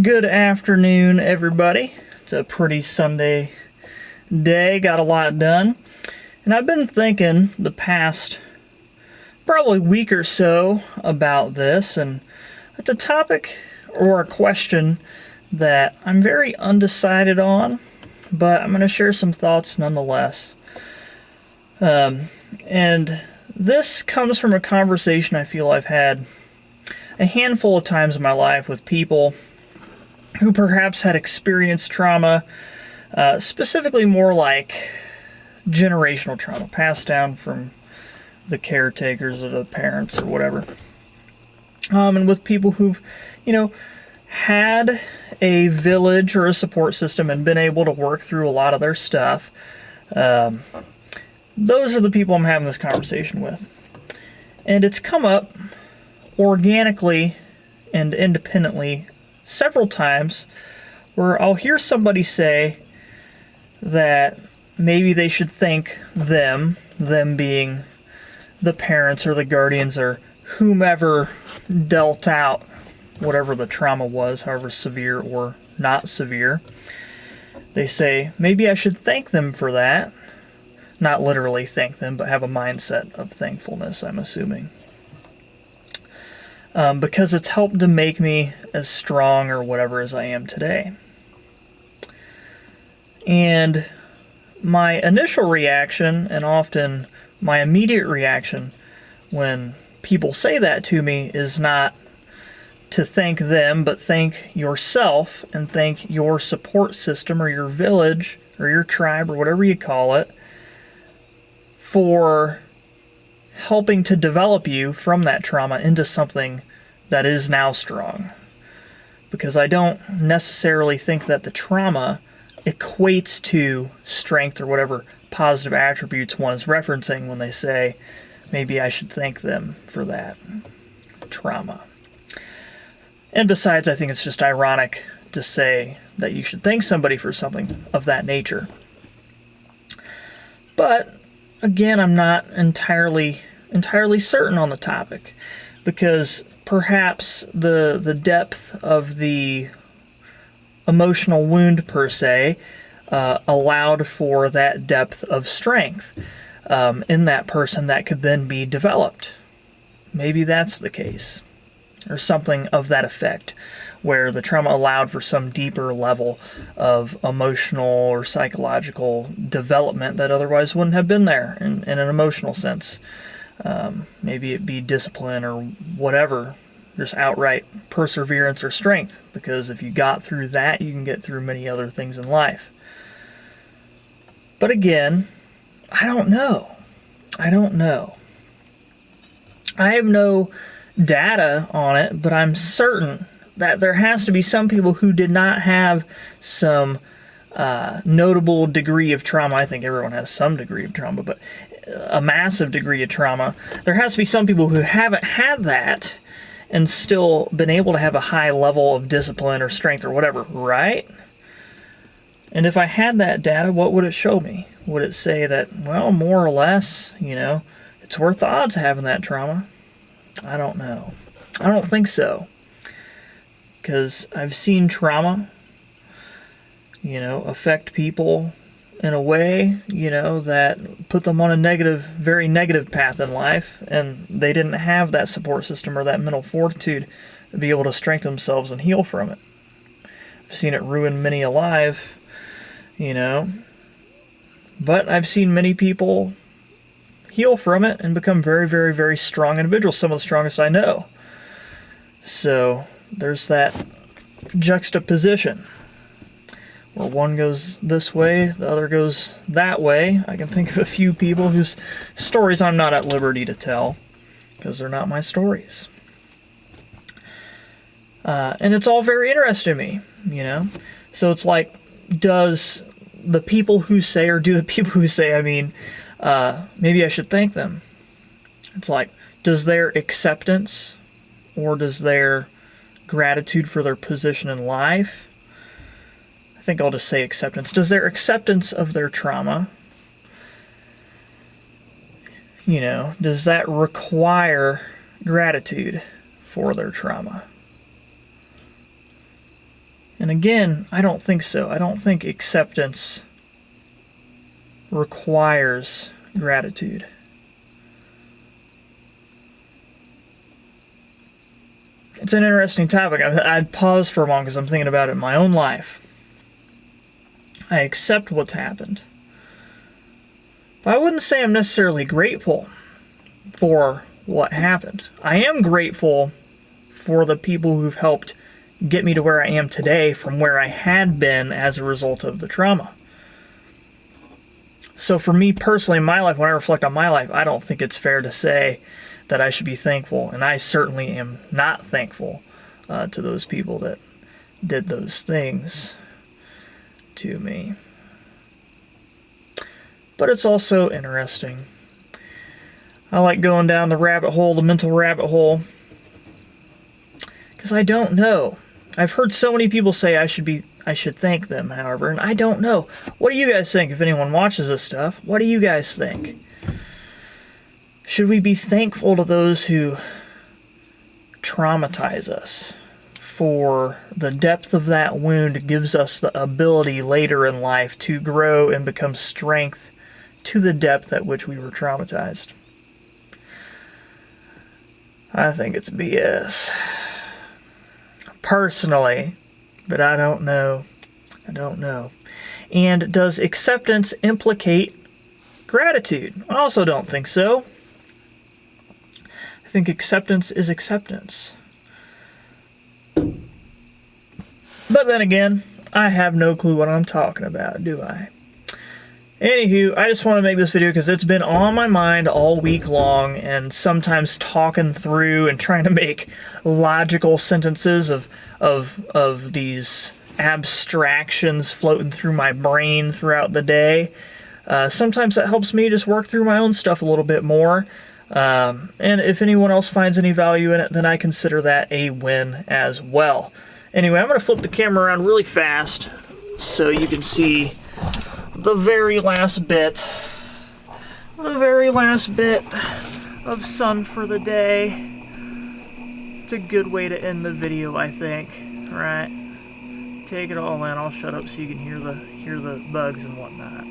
Good afternoon, everybody. It's a pretty Sunday day, got a lot done. And I've been thinking the past probably week or so about this, and it's a topic or a question that I'm very undecided on, but I'm going to share some thoughts nonetheless. And this comes from a conversation I feel I've had a handful of times in my life with people who perhaps had experienced trauma, specifically more like generational trauma, passed down from the caretakers or the parents or whatever. And with people who've, had a village or a support system and been able to work through a lot of their stuff. Those are the people I'm having this conversation with. And it's come up organically and independently several times where I'll hear somebody say that maybe they should thank them being the parents or the guardians or whomever dealt out whatever the trauma was, however severe or not severe. They say, maybe I should thank them for that. Not literally thank them, but have a mindset of thankfulness, I'm assuming. Because it's helped to make me as strong or whatever as I am today. And my initial reaction, and often my immediate reaction when people say that to me, is not to thank them, but thank yourself and thank your support system or your village or your tribe or whatever you call it for helping to develop you from that trauma into something that is now strong. Because I don't necessarily think that the trauma equates to strength or whatever positive attributes one is referencing when they say, maybe I should thank them for that trauma. And besides, I think it's just ironic to say that you should thank somebody for something of that nature. But again, I'm not entirely certain on the topic, because perhaps the depth of the emotional wound, per se, allowed for that depth of strength in that person that could then be developed. Maybe that's the case, or something of that effect, where the trauma allowed for some deeper level of emotional or psychological development that otherwise wouldn't have been there in an emotional sense. Maybe it be discipline or whatever, just outright perseverance or strength, because if you got through that, you can get through many other things in life. But again, I don't know. I have no data on it, but I'm certain that there has to be some people who did not have some notable degree of trauma. I think everyone has some degree of trauma, but a massive degree of trauma. There has to be some people who haven't had that and still been able to have a high level of discipline or strength or whatever, right? And if I had that data, what would it show me? Would it say that, well, more or less, it's worth the odds having that trauma? I don't know. I don't think so. Because I've seen trauma, affect people in a way, that put them on a very negative path in life, and they didn't have that support system or that mental fortitude to be able to strengthen themselves and heal from it. I've seen it ruin many a life, but I've seen many people heal from it and become very, very, very strong individuals, some of the strongest I know. So there's that juxtaposition where one goes this way, the other goes that way. I can think of a few people whose stories I'm not at liberty to tell because they're not my stories. And it's all very interesting to me, So it's like, do the people who say, maybe I should thank them. It's like, does their acceptance or does their gratitude for their position in life, I think I'll just say acceptance, does their acceptance of their trauma, does that require gratitude for their trauma? And again, I don't think so. I don't think acceptance requires gratitude. It's an interesting topic. I'd pause for a moment because I'm thinking about it in my own life. I accept what's happened. But I wouldn't say I'm necessarily grateful for what happened. I am grateful for the people who've helped get me to where I am today from where I had been as a result of the trauma. So for me personally, in my life, when I reflect on my life, I don't think it's fair to say that I should be thankful, and I certainly am not thankful to those people that did those things to me. But it's also interesting. I like going down the rabbit hole, the mental rabbit hole, because I don't know. I've heard so many people say I should thank them, however, and I don't know. What do you guys think? If anyone watches this stuff, what do you guys think? Should we be thankful to those who traumatize us for the depth of that wound gives us the ability later in life to grow and become strength to the depth at which we were traumatized? I think it's BS. Personally, but I don't know. And does acceptance implicate gratitude? I also don't think so. I think acceptance is acceptance. But then again, I have no clue what I'm talking about, do I? Anywho, I just want to make this video because it's been on my mind all week long, and sometimes talking through and trying to make logical sentences of these abstractions floating through my brain throughout the day. Sometimes that helps me just work through my own stuff a little bit more. And if anyone else finds any value in it, then I consider that a win as well. Anyway, I'm going to flip the camera around really fast so you can see the very last bit of sun for the day. It's a good way to end the video, I think. Right? Take it all in. I'll shut up so you can hear the bugs and whatnot.